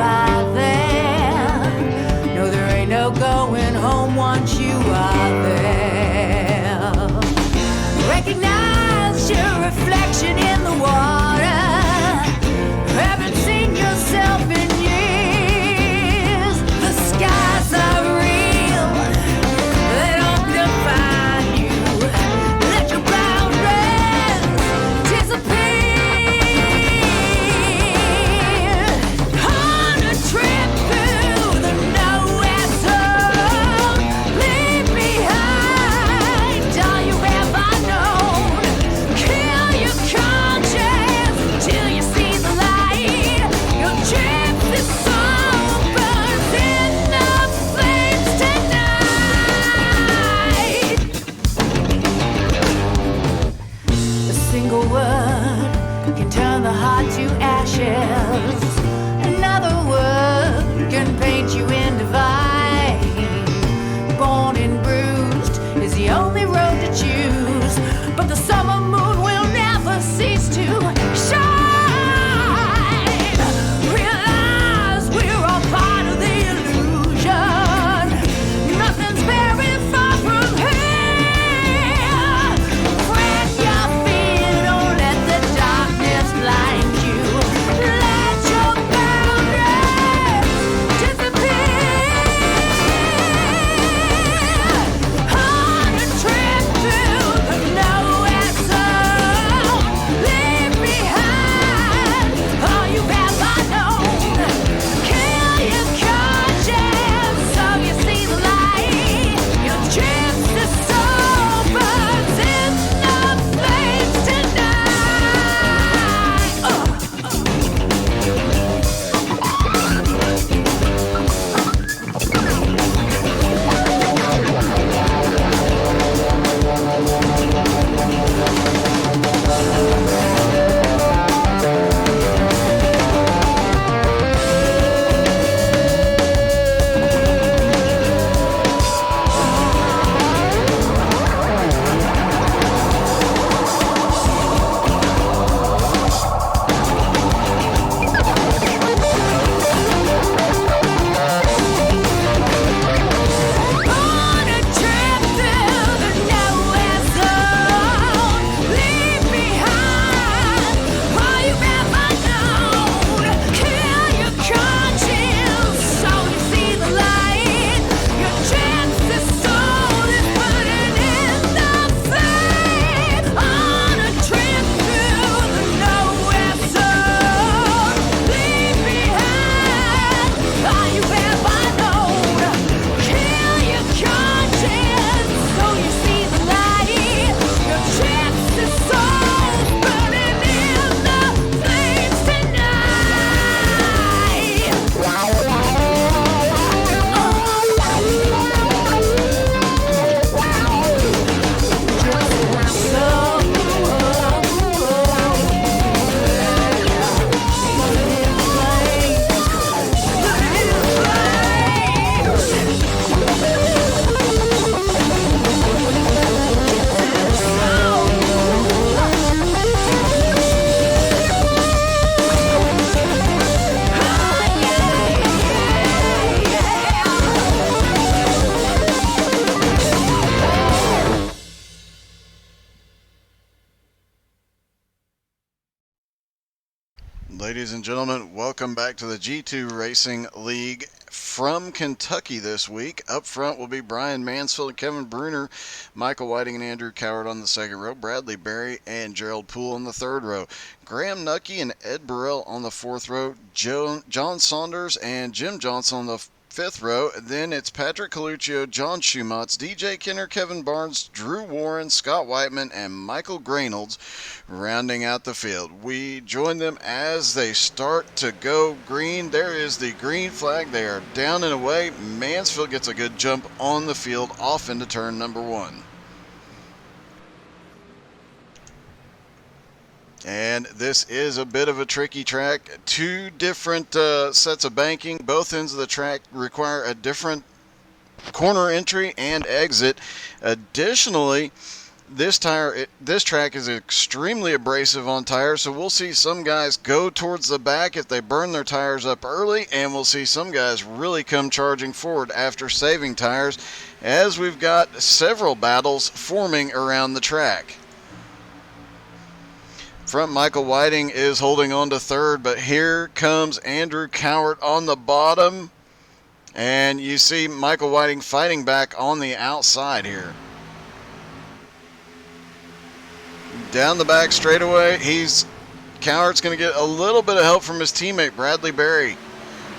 are there. No, there ain't no going home once you are there. Recognize your reflection in the water. Haven't seen yourself in years. The skies are real, they don't define you. Let your boundaries disappear. On a trip through the nowhere zone, leave behind all you ever known. Kill your conscience till you see the light. Your gypsy soul burns in the flames tonight. A single word can turn the heart to ashes. Another word can paint you in divine. Born and bruised is the only road to choose, but the summer moon will never cease to shine. Realize we're all part of the illusion. Nothing's very far from here. Plant your feet, don't let the darkness blind you. Let your boundaries disappear. On a trip through the nowhere zone, leave behind all you've ever known. Kill your conscience so you see the light. Your gypsy soul burns in the flames tonight. On a trip through the nowhere zone, leave behind all you've ever known. Kill your conscience so you see the light. Your gypsy soul is burning in the flame. On a trip through the nowhere zone, leave behind all you've ever known. Kill your conscience so you see the light. Your gypsy soul's burning in the flames Ladies and gentlemen, welcome back to the G2 Racing League from Kentucky this week. Up front will be Brian Mansfield and Kevin Bruner, Michael Whiting and Andrew Coward on the second row, Bradley Berry and Gerald Poole on the third row, Graham Nucky and Ed Burrell on the fourth row, John Saunders and Jim Johnson on the fifth row. Then it's Patrick Coluccio, John Schumatz, DJ Kenner, Kevin Barnes, Drew Warren, Scott Whiteman, and Michael Grainolds rounding out the field. We join them as they start to go green. There is the green flag. They are down and away. Mansfield gets a good jump on the field off into turn number one. And this is a bit of a tricky track. Two different sets of banking. Both ends of the track require a different corner entry and exit. Additionally, this track is extremely abrasive on tires, so we'll see some guys go towards the back if they burn their tires up early, and we'll see some guys really come charging forward after saving tires, as we've got several battles forming around the track. Front Michael Whiting is holding on to third, but here comes Andrew Cowart on the bottom, and you see Michael Whiting fighting back on the outside here. Down the back straightaway, Cowart's going to get a little bit of help from his teammate Bradley Berry.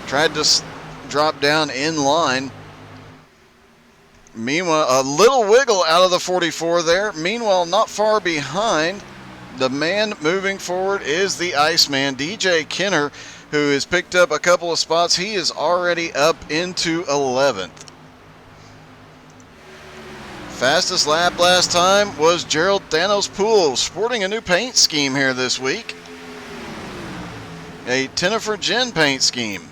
Tried to drop down in line. Meanwhile, a little wiggle out of the 44 there. Meanwhile, not far behind, the man moving forward is the Iceman, DJ Kenner, who has picked up a couple of spots. He is already up into 11th. Fastest lap last time was Gerald Thanos Poole, sporting a new paint scheme here this week. A Tennifer Gin paint scheme.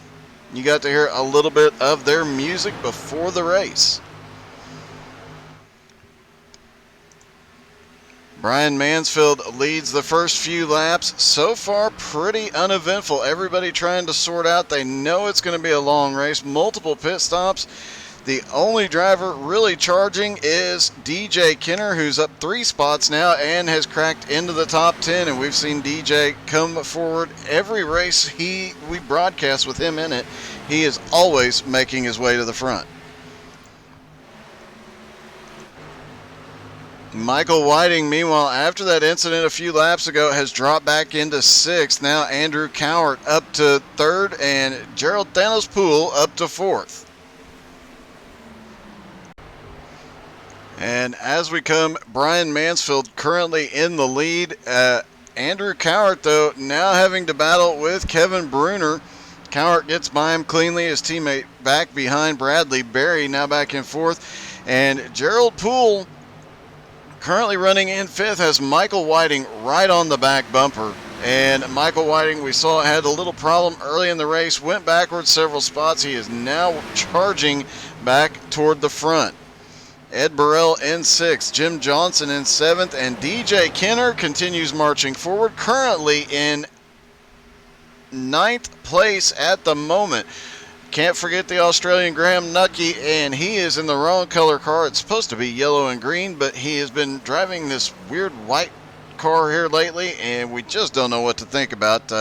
You got to hear a little bit of their music before the race. Brian Mansfield leads the first few laps. So far, pretty uneventful. Everybody trying to sort out. They know it's going to be a long race. Multiple pit stops. The only driver really charging is DJ Kenner, who's up 3 spots now and has cracked into the top 10. And we've seen DJ come forward every race we broadcast with him in it. He is always making his way to the front. Michael Whiting, meanwhile, after that incident a few laps ago, has dropped back into 6th. Now Andrew Cowart up to 3rd, and Gerald Thanos Poole up to 4th. And as we come, Brian Mansfield currently in the lead. Andrew Cowart, though, now having to battle with Kevin Bruner. Cowart gets by him cleanly. His teammate back behind Bradley Berry, now back in 4th. And Gerald Poole, currently running in 5th, has Michael Whiting right on the back bumper. And Michael Whiting, we saw, had a little problem early in the race, went backwards several spots. He is now charging back toward the front. Ed Burrell in 6th, Jim Johnson in 7th, and DJ Kenner continues marching forward, currently in 9th place at the moment. Can't forget the Australian Graham Nucky, and he is in the wrong color car. It's supposed to be yellow and green, but he has been driving this weird white car here lately, and we just don't know what to think about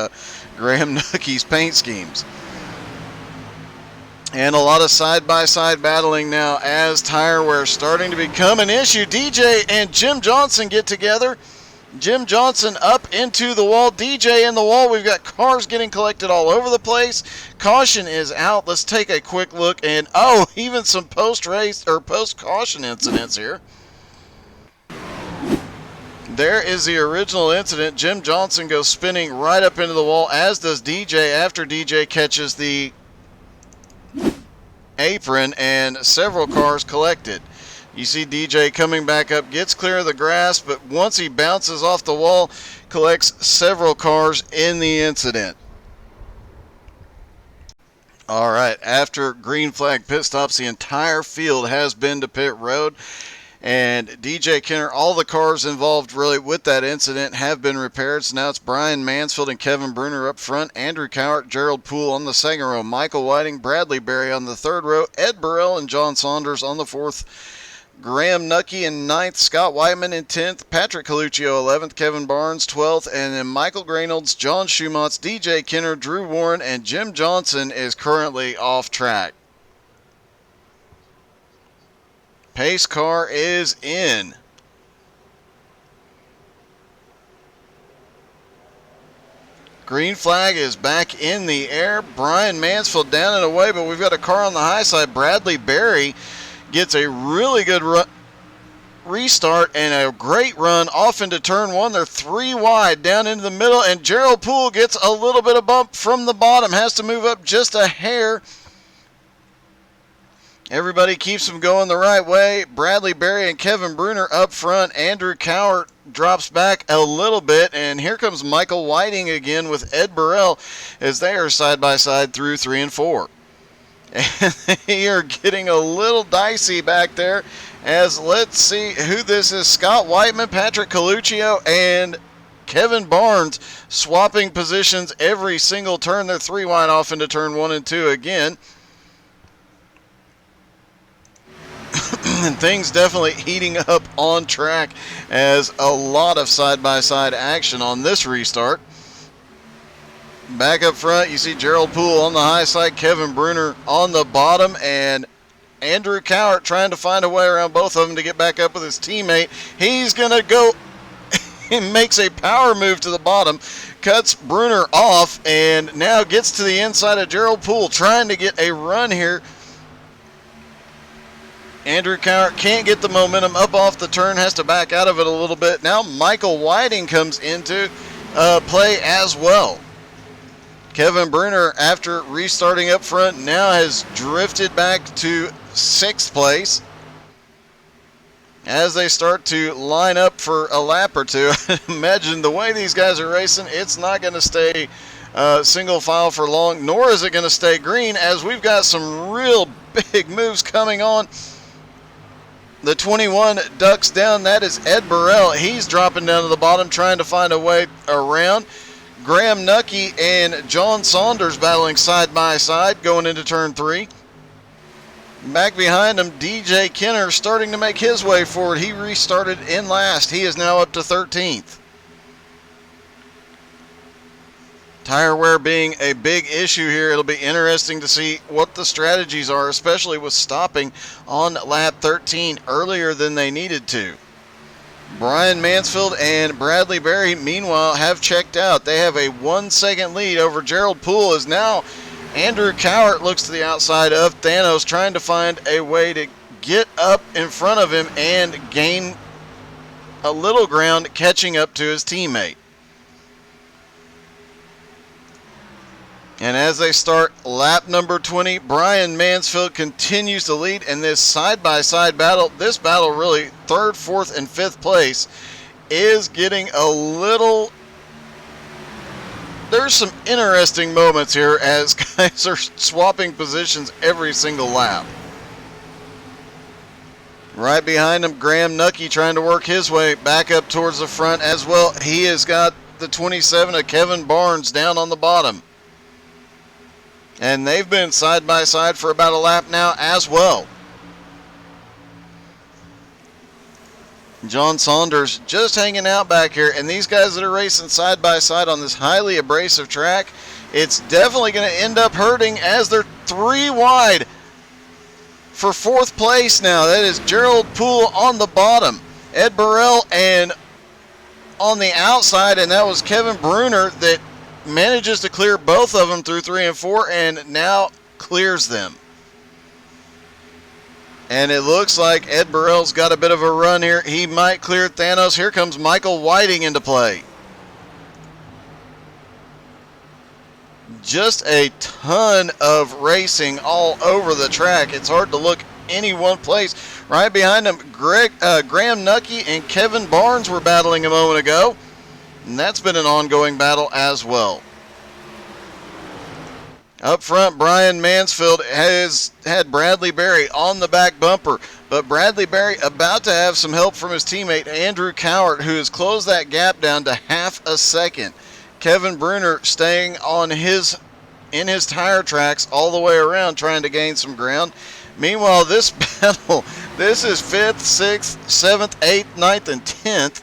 Graham Nucky's paint schemes. And a lot of side-by-side battling now as tire wear starting to become an issue. DJ and Jim Johnson get together. Jim Johnson up into the wall. DJ in the wall. We've got cars getting collected all over the place. Caution is out. Let's take a quick look. And, even some post-race or post-caution incidents here. There is the original incident. Jim Johnson goes spinning right up into the wall, as does DJ after DJ catches the apron, and several cars collected. You see DJ coming back up, gets clear of the grass, but once he bounces off the wall, collects several cars in the incident. All right, after green flag pit stops, the entire field has been to pit road. And DJ Kenner, all the cars involved really with that incident have been repaired. So now it's Brian Mansfield and Kevin Bruner up front. Andrew Cowart, Gerald Poole on the second row. Michael Whiting, Bradley Berry on the third row. Ed Burrell and John Saunders on the fourth. Graham Nucky in 9th. Scott Whiteman in 10th. Patrick Coluccio 11th. Kevin Barnes 12th. And then Michael Greenolds, John Schumatz, DJ Kenner, Drew Warren, and Jim Johnson is currently off track. Pace car is in. Green flag is back in the air. Brian Mansfield down and away, but we've got a car on the high side. Bradley Berry gets a really good restart and a great run off into turn 1. They're 3 wide down into the middle, and Gerald Poole gets a little bit of bump from the bottom. Has to move up just a hair. Everybody keeps them going the right way. Bradley Berry and Kevin Bruner up front. Andrew Cowart drops back a little bit. And here comes Michael Whiting again with Ed Burrell as they are side by side through 3 and 4. And they are getting a little dicey back there. As let's see who this is. Scott Whiteman, Patrick Coluccio, and Kevin Barnes swapping positions every single turn. They're 3 wide off into turn 1 and 2 again. And things definitely heating up on track as a lot of side-by-side action on this restart. Back up front, you see Gerald Poole on the high side, Kevin Bruner on the bottom, and Andrew Cowart trying to find a way around both of them to get back up with his teammate. He's going to go and makes a power move to the bottom, cuts Bruner off, and now gets to the inside of Gerald Poole, trying to get a run here. Andrew Cowart can't get the momentum up off the turn, has to back out of it a little bit. Now Michael Whiting comes into play as well. Kevin Bruner, after restarting up front, now has drifted back to 6th place. As they start to line up for a lap or two, imagine the way these guys are racing, it's not going to stay single file for long, nor is it going to stay green, as we've got some real big moves coming on. The 21 ducks down. That is Ed Burrell. He's dropping down to the bottom, trying to find a way around. Graham Nucky and John Saunders battling side by side going into turn 3. Back behind him, DJ Kenner starting to make his way forward. He restarted in last. He is now up to 13th. Tire wear being a big issue here. It'll be interesting to see what the strategies are, especially with stopping on lap 13 earlier than they needed to. Brian Mansfield and Bradley Berry, meanwhile, have checked out. They have a 1-second lead over Gerald Poole, as now Andrew Cowart looks to the outside of Thanos, trying to find a way to get up in front of him and gain a little ground, catching up to his teammate. And as they start lap number 20, Brian Mansfield continues to lead in this side-by-side battle. This battle really, 3rd, 4th, and 5th place, is getting a little... There's some interesting moments here as guys are swapping positions every single lap. Right behind him, Graham Nucky trying to work his way back up towards the front as well. He has got the 27 of Kevin Barnes down on the bottom. And they've been side by side for about a lap now as well. John Saunders just hanging out back here. And these guys that are racing side by side on this highly abrasive track, it's definitely going to end up hurting as they're 3 wide for 4th place now. That is Gerald Poole on the bottom, Ed Burrell and on the outside, and that was Kevin Bruner that manages to clear both of them through 3 and 4 and now clears them. And it looks like Ed Burrell's got a bit of a run here. He might clear Thanos. Here comes Michael Whiting into play. Just a ton of racing all over the track. It's hard to look any one place. Right behind him, Graham Nucky and Kevin Barnes were battling a moment ago. And that's been an ongoing battle as well. Up front, Brian Mansfield has had Bradley Berry on the back bumper. But Bradley Berry about to have some help from his teammate, Andrew Cowart, who has closed that gap down to half a second. Kevin Bruner staying on in his tire tracks all the way around, trying to gain some ground. Meanwhile, this battle, this is 5th, 6th, 7th, 8th, 9th, and 10th.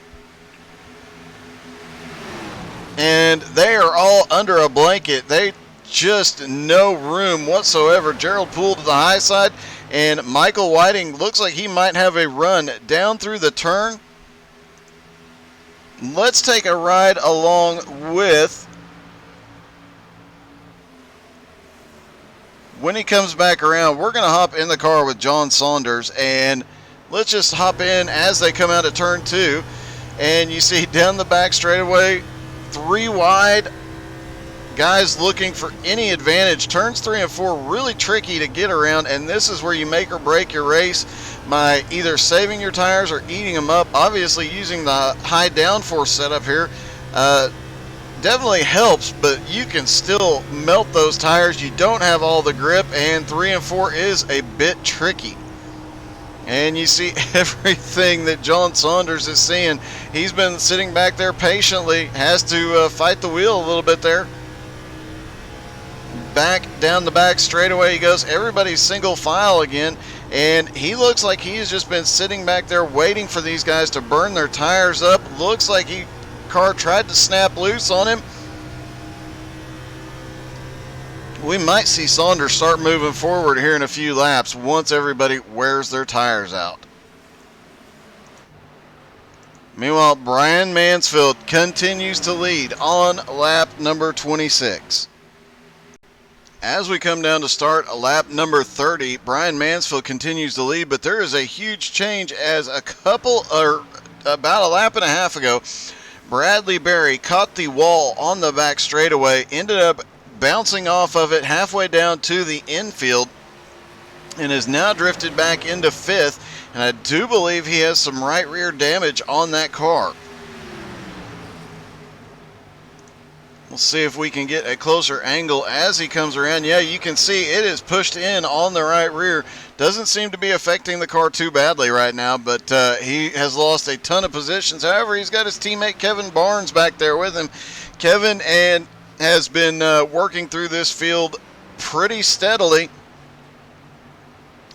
And they are all under a blanket. They just no room whatsoever. Gerald Poole to the high side, and Michael Whiting looks like he might have a run down through the turn. Let's take a ride along with, when he comes back around, we're going to hop in the car with John Saunders, and let's just hop in as they come out of turn 2. And you see down the back straightaway, 3 wide, guys looking for any advantage. Turns 3 and 4 really tricky to get around, and this is where you make or break your race by either saving your tires or eating them up. Obviously using the high downforce setup here, definitely helps, but you can still melt those tires. You don't have all the grip, and 3 and 4 is a bit tricky. And you see everything that John Saunders is seeing. He's been sitting back there patiently, has to fight the wheel a little bit there. Back down the back straightaway he goes. Everybody's single file again, and he looks like he's just been sitting back there waiting for these guys to burn their tires up. Looks like car tried to snap loose on him. We might see Saunders start moving forward here in a few laps once everybody wears their tires out. Meanwhile, Brian Mansfield continues to lead on lap number 26. As we come down to start lap number 30, Brian Mansfield continues to lead, but there is a huge change as about a lap and a half ago, Bradley Berry caught the wall on the back straightaway, ended up bouncing off of it halfway down to the infield, and is now drifted back into 5th, and I do believe he has some right rear damage on that car. We'll see if we can get a closer angle as he comes around. Yeah, you can see it is pushed in on the right rear. Doesn't seem to be affecting the car too badly right now, but he has lost a ton of positions. However, he's got his teammate Kevin Barnes back there with him. Kevin has been working through this field pretty steadily.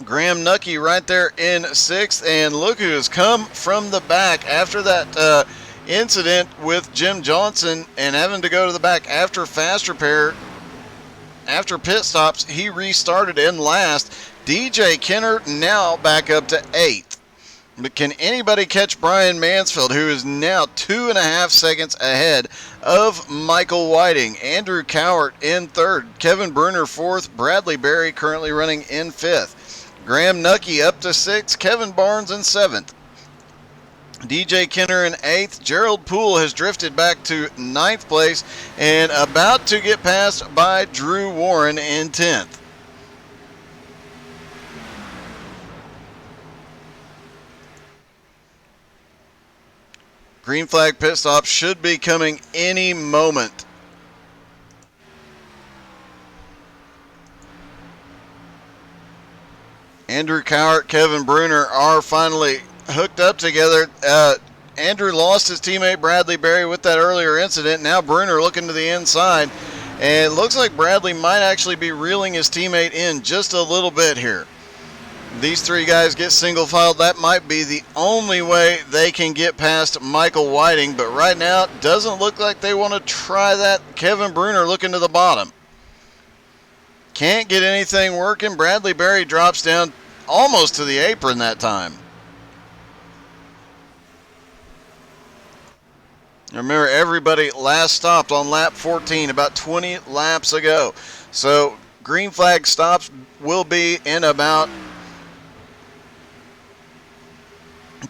Graham Nucky right there in 6th, and look who has come from the back after that incident with Jim Johnson and having to go to the back after fast repair. After pit stops, he restarted in last. DJ Kenner now back up to 8th. But can anybody catch Brian Mansfield, who is now 2.5 seconds ahead of Michael Whiting? Andrew Cowart in 3rd, Kevin Bruner 4th, Bradley Berry currently running in 5th. Graham Nucky up to 6th, Kevin Barnes in 7th. DJ Kenner in 8th. Gerald Poole has drifted back to 9th place and about to get passed by Drew Warren in 10th. Green flag pit stop should be coming any moment. Andrew Cowart, Kevin Bruner are finally hooked up together. Andrew lost his teammate Bradley Berry with that earlier incident. Now Bruner looking to the inside, and it looks like Bradley might actually be reeling his teammate in just a little bit here. These 3 guys get single filed. That might be the only way they can get past Michael Whiting, but right now it doesn't look like they want to try that. Kevin Bruner looking to the bottom. Can't get anything working. Bradley Berry drops down almost to the apron that time. Remember, everybody last stopped on lap 14 about 20 laps ago. So green flag stops will be in about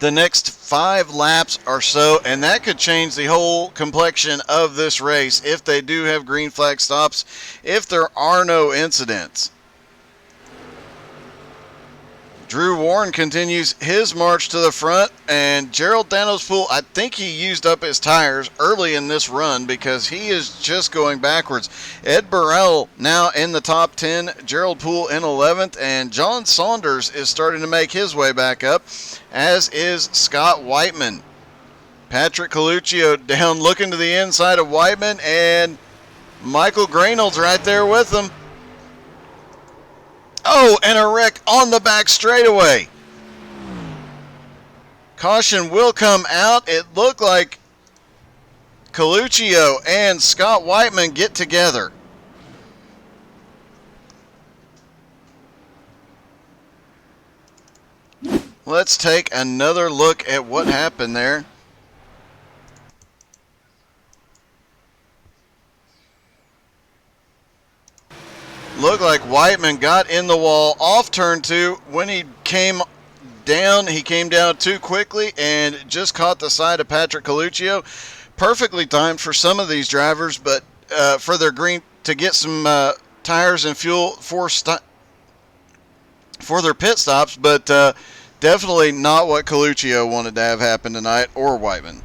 the next 5 laps or so, and that could change the whole complexion of this race if they do have green flag stops, if there are no incidents. Drew Warren continues his march to the front, and Gerald Danospool, I think he used up his tires early in this run because he is just going backwards. Ed Burrell now in the top 10, Gerald Poole in 11th, and John Saunders is starting to make his way back up, as is Scott Whiteman. Patrick Coluccio down looking to the inside of Whiteman, and Michael Grainold's right there with him. Oh, and a wreck on the back straightaway. Caution will come out. It looked like Coluccio and Scott Whiteman get together. Let's take another look at what happened there. Looked like Whiteman got in the wall off turn 2. When he came down too quickly and just caught the side of Patrick Coluccio. Perfectly timed for some of these drivers, but for their green to get some tires and fuel for their pit stops, but definitely not what Coluccio wanted to have happen tonight, or Whiteman.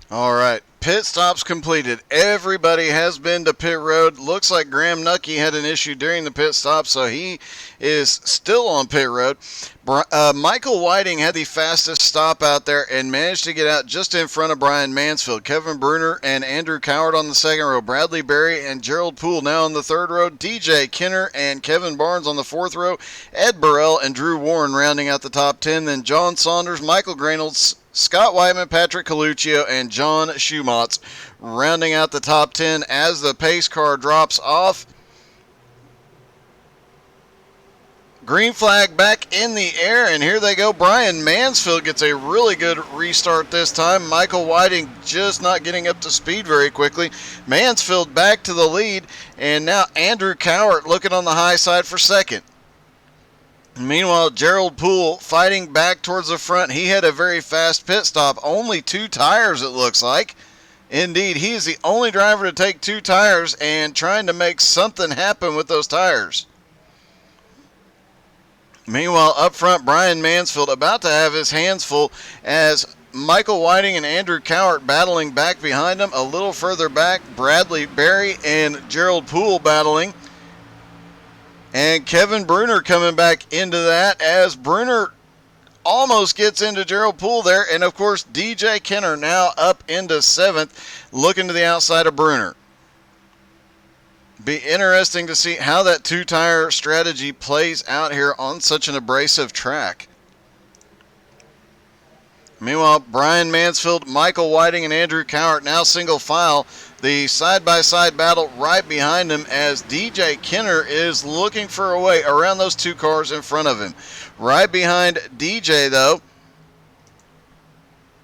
All right, Pit stops completed. Everybody has been to pit road. Looks like Graham Nucky had an issue during the pit stop, so he is still on pit road. Michael Whiting had the fastest stop out there and managed to get out just in front of Brian Mansfield. Kevin Bruner and Andrew Coward on the second row. Bradley Berry and Gerald Poole now on the third row. DJ Kenner and Kevin Barnes on the fourth row. Ed Burrell and Drew Warren rounding out the top 10. Then John Saunders, Michael Granholz, Scott Whiteman, Patrick Coluccio, and John Schumatz rounding out the top 10 as the pace car drops off. Green flag back in the air, and here they go. Brian Mansfield gets a really good restart this time. Michael Whiting just not getting up to speed very quickly. Mansfield back to the lead, and now Andrew Cowart looking on the high side for second. Meanwhile, Gerald Poole fighting back towards the front. He had a very fast pit stop. Only 2 tires, it looks like. Indeed, he is the only driver to take 2 tires and trying to make something happen with those tires. Meanwhile, up front, Brian Mansfield about to have his hands full as Michael Whiting and Andrew Cowart battling back behind him. A little further back, Bradley Berry and Gerald Poole battling. And Kevin Bruner coming back into that as Bruner almost gets into Gerald Poole there. And, of course, DJ Kenner now up into 7th, looking to the outside of Bruner. Be interesting to see how that 2-tire strategy plays out here on such an abrasive track. Meanwhile, Brian Mansfield, Michael Whiting, and Andrew Cowart now single file. The side-by-side battle right behind him as DJ Kenner is looking for a way around those 2 cars in front of him. Right behind DJ, though,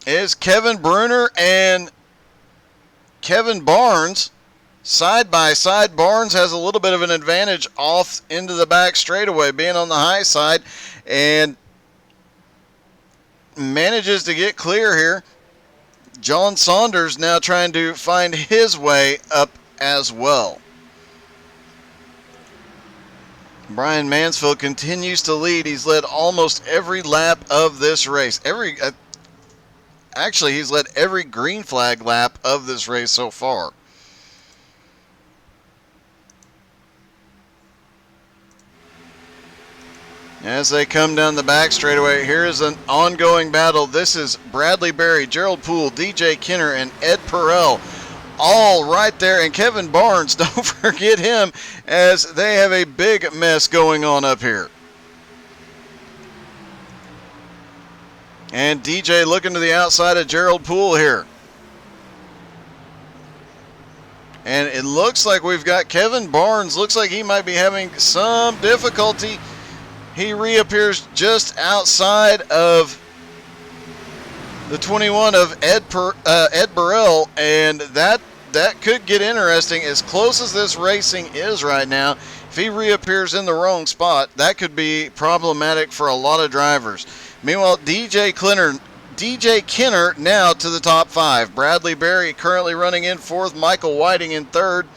is Kevin Bruner and Kevin Barnes. Side-by-side, Barnes has a little bit of an advantage off into the back straightaway, being on the high side, and manages to get clear here. John Saunders now trying to find his way up as well. Brian Mansfield continues to lead. He's led almost every lap of this race. Actually, he's led every green flag lap of this race so far. As they come down the back straightaway, here is an ongoing battle. This is Bradley Berry, Gerald Poole, DJ Kenner, and Ed Perel all right there. And Kevin Barnes, don't forget him, as they have a big mess going on up here. And DJ looking to the outside of Gerald Poole here. And it looks like we've got Kevin Barnes. Looks like he might be having some difficulty. He reappears just outside of the 21 of Ed Burrell, and that could get interesting. As close as this racing is right now, if he reappears in the wrong spot, that could be problematic for a lot of drivers. Meanwhile, DJ Kenner now to the top 5. Bradley Berry currently running in 4th, Michael Whiting in 3rd.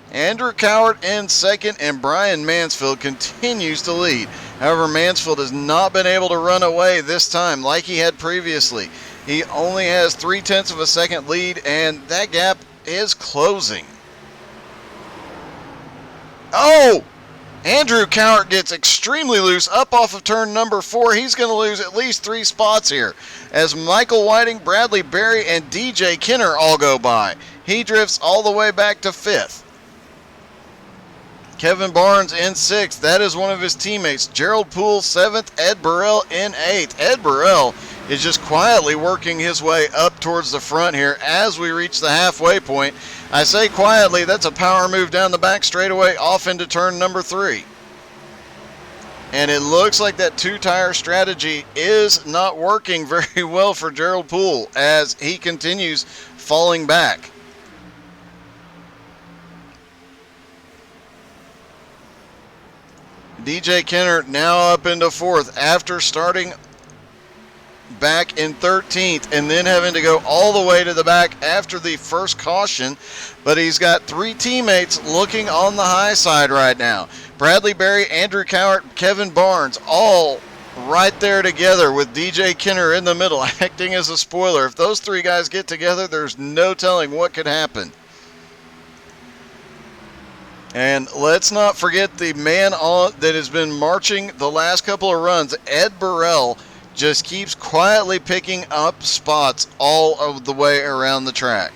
Andrew Cowart in 2nd, and Brian Mansfield continues to lead. However, Mansfield has not been able to run away this time like he had previously. He only has 0.3 of a second lead, and that gap is closing. Oh! Andrew Cowart gets extremely loose up off of turn number 4. He's going to lose at least 3 spots here as Michael Whiting, Bradley Berry, and DJ Kenner all go by. He drifts all the way back to 5th. Kevin Barnes in 6th. That is one of his teammates. Gerald Poole 7th. Ed Burrell in 8th. Ed Burrell is just quietly working his way up towards the front here as we reach the halfway point. I say quietly, that's a power move down the back straightaway off into turn number 3. And it looks like that 2-tire strategy is not working very well for Gerald Poole as he continues falling back. DJ Kenner now up into 4th after starting back in 13th and then having to go all the way to the back after the first caution. But he's got 3 teammates looking on the high side right now. Bradley Berry, Andrew Cowart, Kevin Barnes all right there together with DJ Kinner in the middle acting as a spoiler. If those three guys get together, there's no telling what could happen. And let's not forget the man that has been marching the last couple of runs. Ed Burrell just keeps quietly picking up spots all of the way around the track.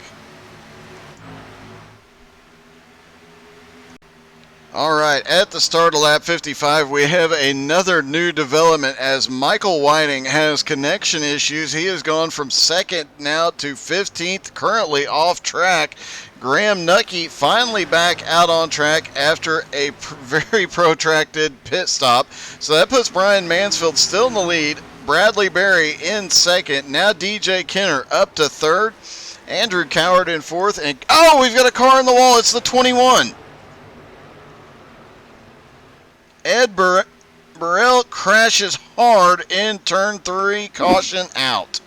All right, at the start of lap 55, we have another new development as Michael Whiting has connection issues. He has gone from second now to 15th, currently off track. Graham Nucky finally back out on track after a very protracted pit stop. So that puts Brian Mansfield still in the lead. Bradley Berry in second. Now DJ Kinner up to third. Andrew Coward in fourth. And oh, we've got a car in the wall. It's the 21. Ed Burrell crashes hard in turn 3. Caution out.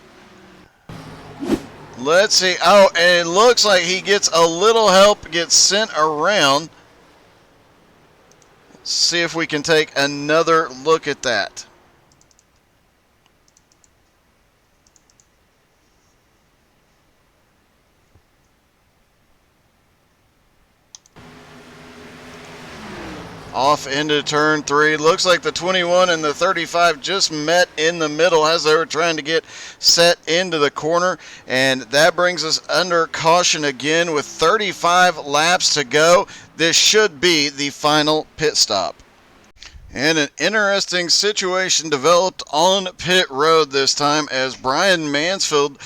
Let's see. Oh, and it looks like he gets a little help, gets sent around. Let's see if we can take another look at that. Off into turn 3. Looks like the 21 and the 35 just met in the middle as they were trying to get set into the corner. And that brings us under caution again with 35 laps to go. This should be the final pit stop. And an interesting situation developed on pit road this time as Brian Mansfield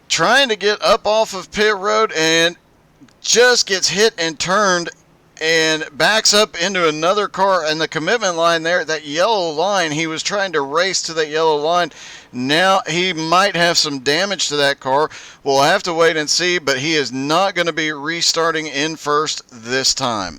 trying to get up off of pit road and just gets hit and turned and backs up into another car, and the commitment line there, that yellow line, he was trying to race to that yellow line. Now he might have some damage to that car. We'll have to wait and see, but he is not going to be restarting in first this time.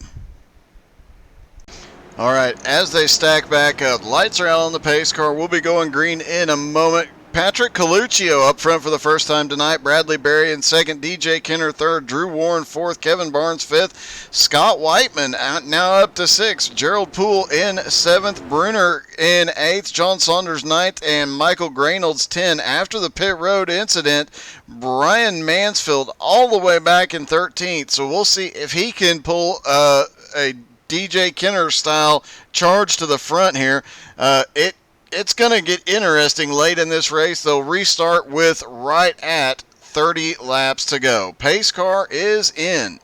All right, as they stack back up, lights are out on the pace car. We'll be going green in a moment. Patrick Coluccio up front for the first time tonight. Bradley Berry in second. DJ Kinner third. Drew Warren fourth. Kevin Barnes fifth. Scott Whiteman now up to sixth. Gerald Poole in seventh. Bruner in eighth. John Saunders ninth. And Michael Graynolds 10. After the pit road incident, Brian Mansfield all the way back in 13th. So we'll see if he can pull a DJ Kinner style charge to the front here. It's going to get interesting late in this race. They'll restart with right at 30 laps to go. Pace car is in.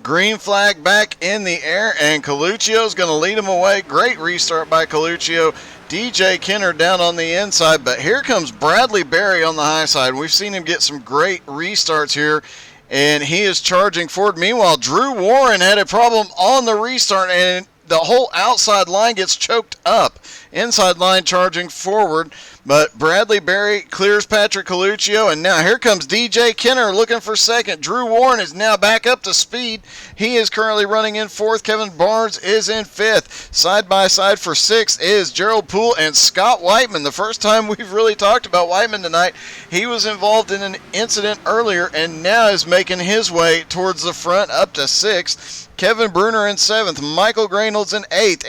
Green flag back in the air, and Coluccio's going to lead him away. Great restart by Coluccio. DJ Kinner down on the inside, but here comes Bradley Berry on the high side. We've seen him get some great restarts here, and he is charging forward. Meanwhile, Drew Warren had a problem on the restart, and the whole outside line gets choked up. Inside line charging forward, but Bradley Berry clears Patrick Coluccio, and now here comes DJ Kinner looking for second. Drew Warren is now back up to speed. He is currently running in fourth. Kevin Barnes is in fifth. Side by side for sixth is Gerald Poole and Scott Whiteman. The first time we've really talked about Whiteman tonight. He was involved in an incident earlier and now is making his way towards the front up to sixth. Kevin Bruner in seventh, Michael Graynolds in eighth,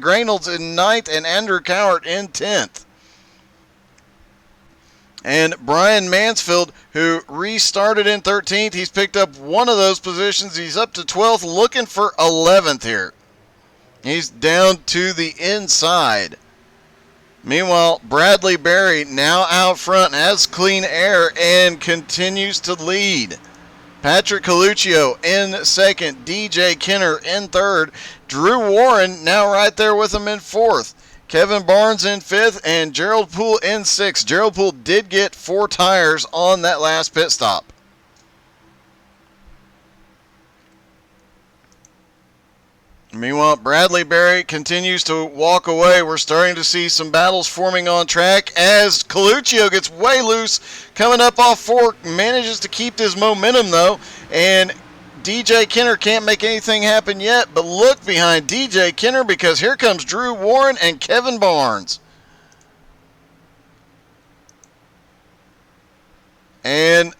Graynolds in ninth, and Andrew Cowart in 10th. And Brian Mansfield, who restarted in 13th, he's picked up one of those positions. He's up to 12th, looking for 11th here. He's down to the inside. Meanwhile, Bradley Berry now out front, has clean air, and continues to lead. Patrick Coluccio in second, DJ Kinner in third, Drew Warren now right there with him in fourth, Kevin Barnes in fifth, and Gerald Poole in sixth. Gerald Poole did get 4 tires on that last pit stop. Meanwhile, Bradley Berry continues to walk away. We're starting to see some battles forming on track as Coluccio gets way loose, coming up off fork, manages to keep his momentum though, and DJ Kinner can't make anything happen yet, but look behind DJ Kinner because here comes Drew Warren and Kevin Barnes. And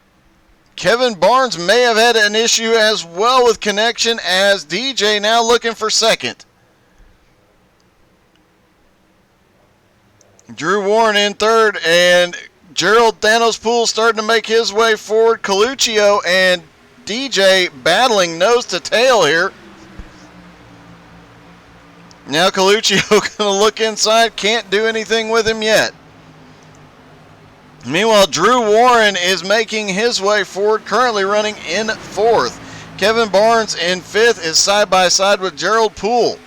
Kevin Barnes may have had an issue as well with connection, as DJ now looking for second. Drew Warren in third, and Gerald Thanos Poole starting to make his way forward. Coluccio and DJ battling nose to tail here. Now Coluccio going to look inside, can't do anything with him yet. Meanwhile, Drew Warren is making his way forward, currently running in fourth. Kevin Barnes in fifth is side by side with Gerald Poole.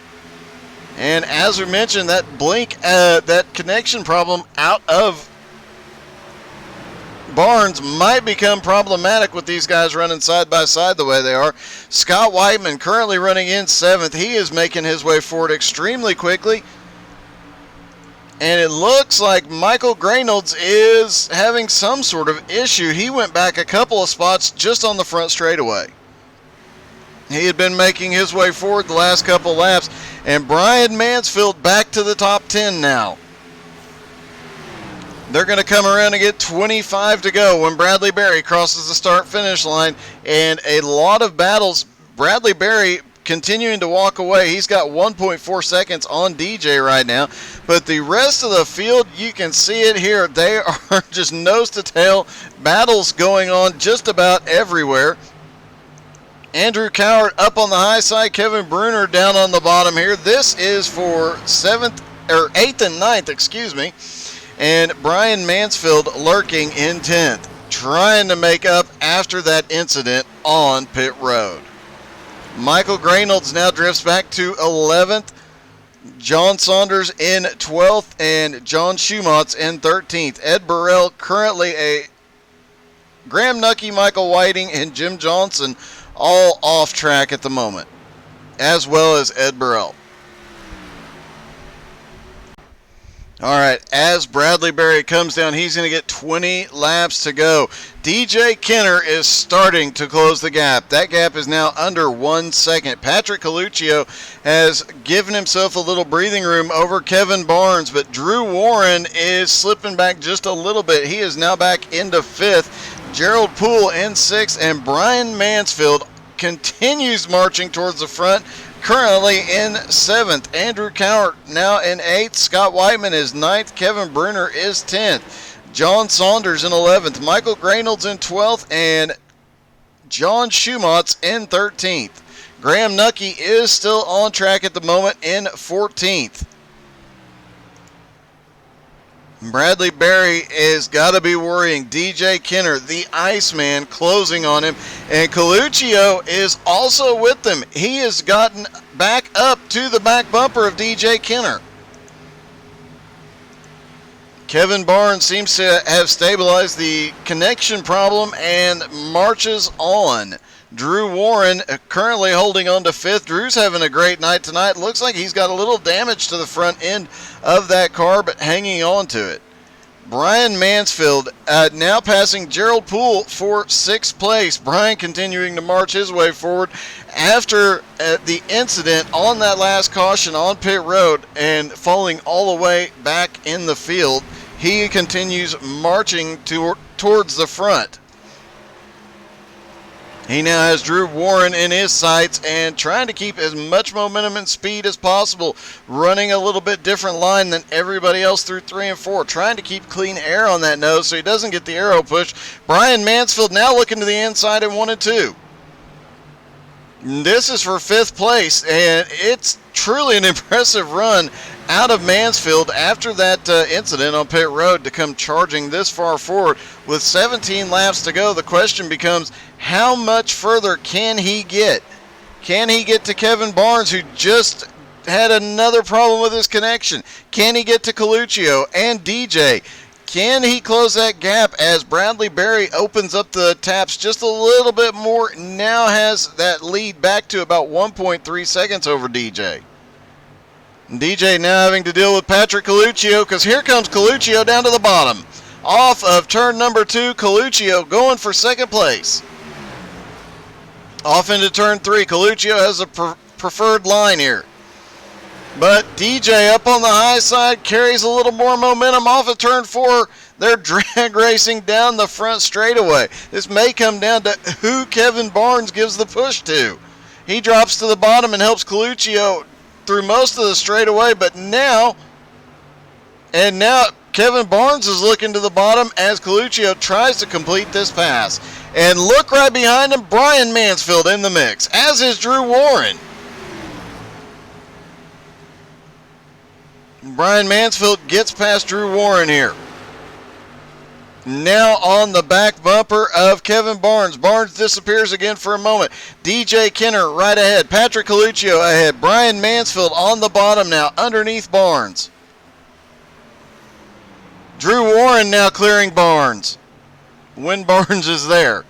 And as we mentioned, that that connection problem out of Barnes might become problematic with these guys running side by side the way they are. Scott Whiteman currently running in seventh. He is making his way forward extremely quickly. And it looks like Michael Graynolds is having some sort of issue. He went back a couple of spots just on the front straightaway. He had been making his way forward the last couple of laps. And Brian Mansfield back to the top 10 now. They're going to come around and get 25 to go when Bradley Berry crosses the start-finish line. And a lot of battles. Bradley Berry continuing to walk away. He's got 1.4 seconds on DJ right now. But the rest of the field, you can see it here. They are just nose-to-tail battles going on just about everywhere. Andrew Cowart up on the high side. Kevin Bruner down on the bottom here. This is for 8th and 9th, And Brian Mansfield lurking in 10th, trying to make up after that incident on pit road. Michael Graynolds now drifts back to 11th. John Saunders in 12th and John Schumatz in 13th. Ed Burrell currently Graham Nucky, Michael Whiting, and Jim Johnson all off track at the moment, as well as Ed Burrell. All right, as Bradley Berry comes down, he's going to get 20 laps to go. DJ Kenner is starting to close the gap. That gap is now under 1 second. Patrick Coluccio has given himself a little breathing room over Kevin Barnes, but Drew Warren is slipping back just a little bit. He is now back into 5th. Gerald Poole in 6th, and Brian Mansfield continues marching towards the front, currently in 7th. Andrew Cowart now in 8th. Scott Whiteman is 9th. Kevin Bruner is 10th. John Saunders in 11th. Michael Graynolds in 12th. And John Schumatz in 13th. Graham Nucky is still on track at the moment in 14th. Bradley Berry has got to be worrying. DJ Kenner, the Iceman, closing on him. And Coluccio is also with them. He has gotten back up to the back bumper of DJ Kenner. Kevin Barnes seems to have stabilized the connection problem and marches on. Drew Warren currently holding on to 5th. Drew's having a great night tonight. Looks like he's got a little damage to the front end of that car, but hanging on to it. Brian Mansfield now passing Gerald Poole for 6th place. Brian continuing to march his way forward after the incident on that last caution on pit road and falling all the way back in the field. He continues marching towards the front. He now has Drew Warren in his sights and trying to keep as much momentum and speed as possible, running a little bit different line than everybody else through 3 and 4, trying to keep clean air on that nose so he doesn't get the aero push. Brian Mansfield now looking to the inside in 1 and 2. This is for 5th place, and it's truly an impressive run out of Mansfield after that incident on pit road to come charging this far forward. With 17 laps to go, the question becomes, how much further can he get? Can he get to Kevin Barnes, who just had another problem with his connection? Can he get to Coluccio and DJ? Can he close that gap as Bradley Berry opens up the taps just a little bit more, now has that lead back to about 1.3 seconds over DJ? DJ now having to deal with Patrick Coluccio, because here comes Coluccio down to the bottom. Off of turn number 2, Coluccio going for 2nd place. Off into turn 3, Coluccio has a preferred line here. But DJ up on the high side carries a little more momentum off of turn 4. They're drag racing down the front straightaway. This may come down to who Kevin Barnes gives the push to. He drops to the bottom and helps Coluccio through most of the straightaway, but now Kevin Barnes is looking to the bottom as Coluccio tries to complete this pass. And look right behind him, Brian Mansfield in the mix, as is Drew Warren. Brian Mansfield gets past Drew Warren here. Now on the back bumper of Kevin Barnes. Barnes disappears again for a moment. DJ Kenner right ahead. Patrick Coluccio ahead. Brian Mansfield on the bottom now underneath Barnes. Drew Warren now clearing Barnes when Barnes is there.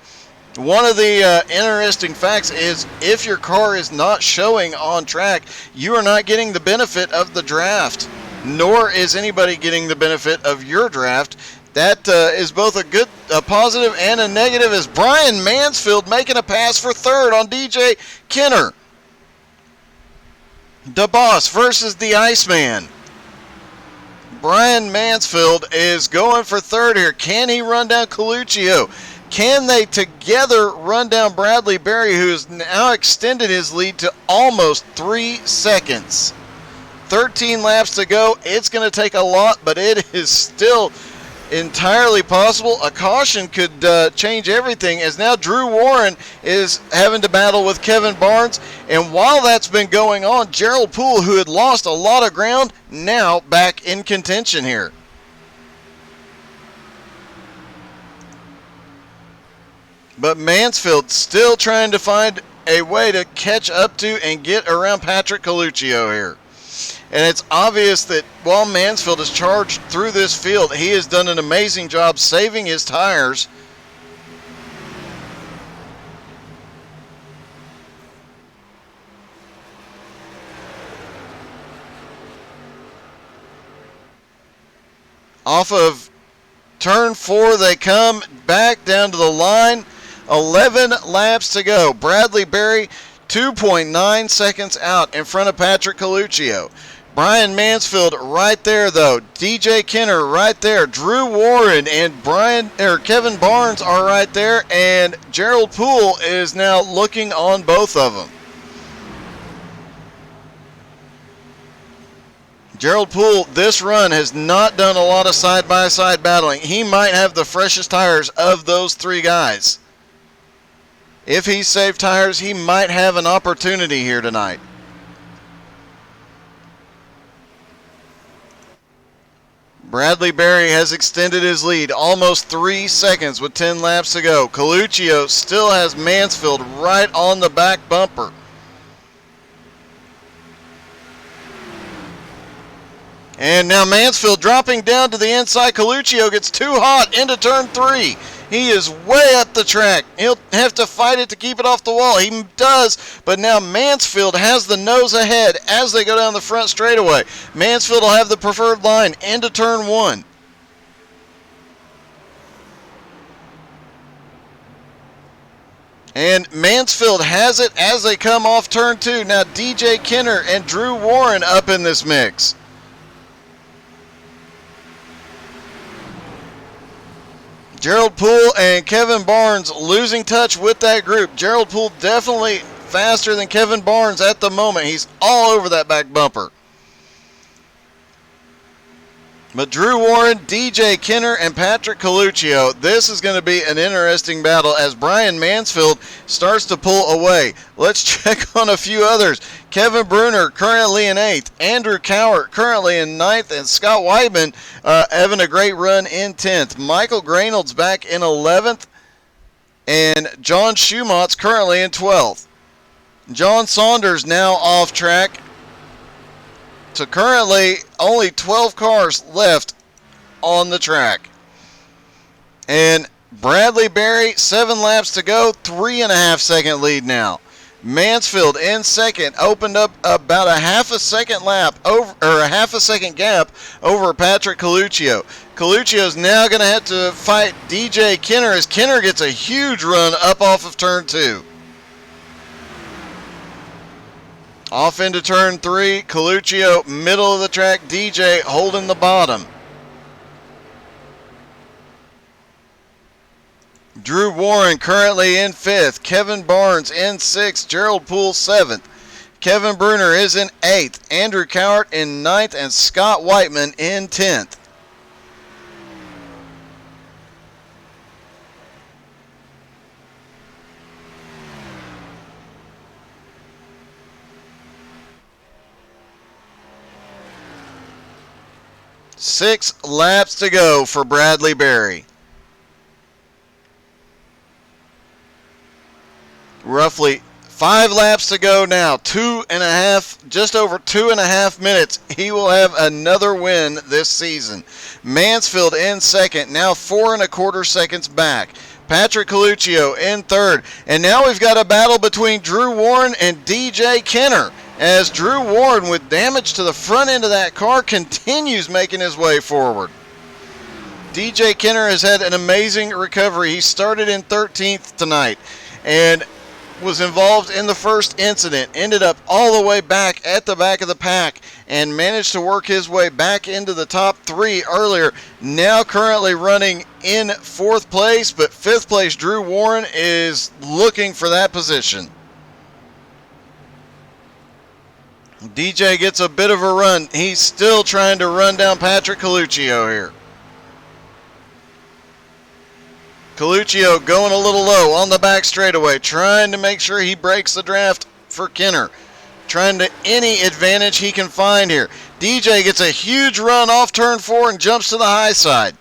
One of the interesting facts is if your car is not showing on track, you are not getting the benefit of the draft, nor is anybody getting the benefit of your draft. That is both a positive and a negative, as Brian Mansfield making a pass for third on DJ Kenner. DeBoss versus the Iceman. Brian Mansfield is going for third here. Can he run down Coluccio? Can they together run down Bradley Berry, who has now extended his lead to almost 3 seconds? 13 laps to go. It's going to take a lot, but it is still entirely possible. A caution could change everything, as now Drew Warren is having to battle with Kevin Barnes. And while that's been going on, Gerald Poole, who had lost a lot of ground, now back in contention here. But Mansfield still trying to find a way to catch up to and get around Patrick Coluccio here. And it's obvious that while Mansfield has charged through this field, he has done an amazing job saving his tires. Off of turn 4, they come back down to the line. 11 laps to go. Bradley Berry 2.9 seconds out in front of Patrick Coluccio. Brian Mansfield right there, though. DJ Kenner right there. Drew Warren and Kevin Barnes are right there, and Gerald Poole is now looking on both of them. Gerald Poole, this run, has not done a lot of side-by-side battling. He might have the freshest tires of those three guys. If he saved tires, he might have an opportunity here tonight. Bradley Berry has extended his lead almost 3 seconds with 10 laps to go. Coluccio still has Mansfield right on the back bumper. And now Mansfield dropping down to the inside. Coluccio gets too hot into turn 3. He is way up the track. He'll have to fight it to keep it off the wall. He does, but now Mansfield has the nose ahead as they go down the front straightaway. Mansfield will have the preferred line into turn 1. And Mansfield has it as they come off turn 2. Now DJ Kenner and Drew Warren up in this mix. Gerald Poole and Kevin Barnes losing touch with that group. Gerald Poole definitely faster than Kevin Barnes at the moment. He's all over that back bumper. But Drew Warren, DJ Kenner, and Patrick Coluccio, this is going to be an interesting battle as Brian Mansfield starts to pull away. Let's check on a few others. Kevin Bruner currently in 8th. Andrew Cowart currently in 9th. And Scott Weidman having a great run in 10th. Michael Grainold's back in 11th. And John Schumont's currently in 12th. John Saunders now off track. So currently, only 12 cars left on the track. And Bradley Berry, 7 laps to go, 3.5 second lead now. Mansfield in second, opened up about a half a second gap over Patrick Coluccio. Coluccio's now going to have to fight DJ Kenner as Kenner gets a huge run up off of turn 2. Off into turn 3, Coluccio, middle of the track, DJ holding the bottom. Drew Warren currently in 5th. Kevin Barnes in 6th. Gerald Poole 7th. Kevin Bruner is in 8th. Andrew Cowart in 9th. And Scott Whiteman in 10th. Six laps to go for Bradley Berry. Roughly 5 laps to go now. Just over 2.5 minutes. He will have another win this season. Mansfield in 2nd, now 4.25 seconds back. Patrick Coluccio in 3rd. And now we've got a battle between Drew Warren and DJ Kenner, as Drew Warren, with damage to the front end of that car, continues making his way forward. DJ Kenner has had an amazing recovery. He started in 13th tonight and was involved in the first incident, ended up all the way back at the back of the pack and managed to work his way back into the top 3 earlier. Now currently running in 4th place, but 5th place Drew Warren is looking for that position. DJ gets a bit of a run. He's still trying to run down Patrick Coluccio here. Coluccio going a little low on the back straightaway, trying to make sure he breaks the draft for Kenner. Trying to any advantage he can find here. DJ gets a huge run off turn 4 and jumps to the high side.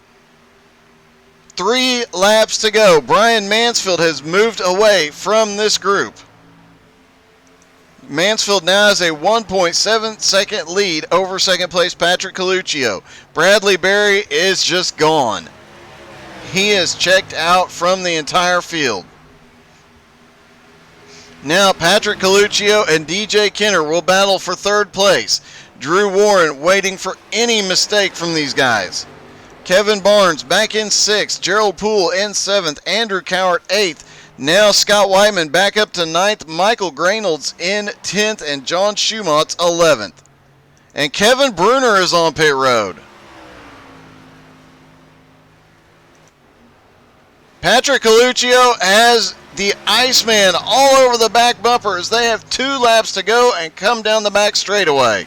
3 laps to go. Brian Mansfield has moved away from this group. Mansfield now has a 1.7 second lead over second place Patrick Coluccio. Bradley Berry is just gone. He is checked out from the entire field. Now Patrick Coluccio and DJ Kenner will battle for 3rd place. Drew Warren waiting for any mistake from these guys. Kevin Barnes back in 6th. Gerald Poole in 7th. Andrew Cowart 8th. Now Scott Whiteman back up to 9th. Michael Grainolds in 10th. And John Schumotz 11th. And Kevin Bruner is on pit road. Patrick Coluccio has the Iceman all over the back bumper as they have 2 laps to go and come down the back straightaway.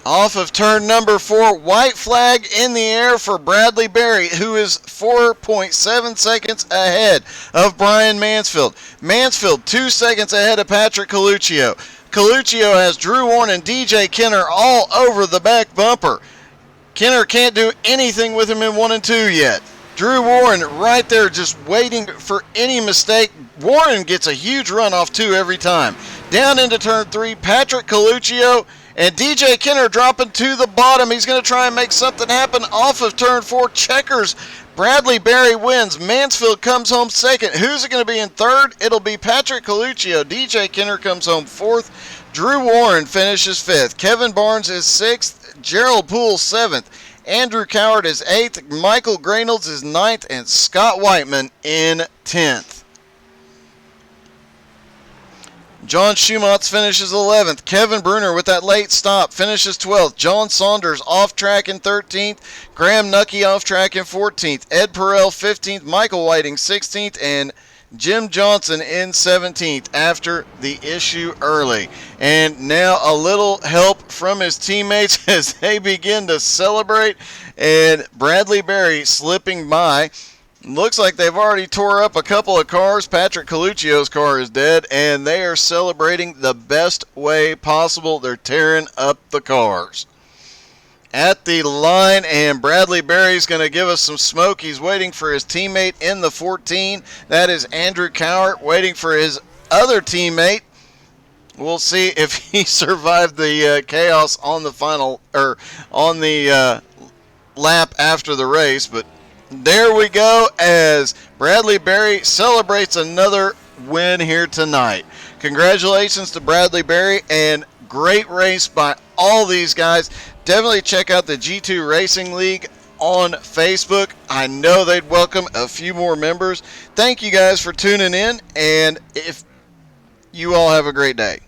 Off of turn number 4, white flag in the air for Bradley Berry, who is 4.7 seconds ahead of Brian Mansfield. Mansfield 2 seconds ahead of Patrick Coluccio. Coluccio has Drew Warren and DJ Kenner all over the back bumper. Kenner can't do anything with him in 1 and 2 yet. Drew Warren right there just waiting for any mistake. Warren gets a huge run off 2 every time. Down into turn 3, Patrick Coluccio and DJ Kenner dropping to the bottom. He's going to try and make something happen off of turn 4. Checkers. Bradley Berry wins. Mansfield comes home 2nd. Who's it going to be in 3rd? It'll be Patrick Coluccio. DJ Kenner comes home 4th. Drew Warren finishes 5th. Kevin Barnes is 6th. Gerald Poole 7th. Andrew Cowart is 8th. Michael Grainolds is 9th. And Scott Whiteman in 10th. John Schumotz finishes 11th. Kevin Bruner with that late stop finishes 12th. John Saunders off track in 13th. Graham Nucky off track in 14th. Ed Perel 15th. Michael Whiting 16th. And Jim Johnson in 17th after the issue early. And now a little help from his teammates as they begin to celebrate. And Bradley Berry slipping by. Looks like they've already tore up a couple of cars. Patrick Coluccio's car is dead, and they are celebrating the best way possible. They're tearing up the cars. At the line, and Bradley Berry's going to give us some smoke. He's waiting for his teammate in the 14. That is Andrew Cowart waiting for his other teammate. We'll see if he survived the chaos on the final, or on the lap after the race, but there we go as Bradley Berry celebrates another win here tonight. Congratulations to Bradley Berry, and great race by all these guys. Definitely check out the G2 Racing League on Facebook. I know they'd welcome a few more members. Thank you guys for tuning in, and if you all have a great day.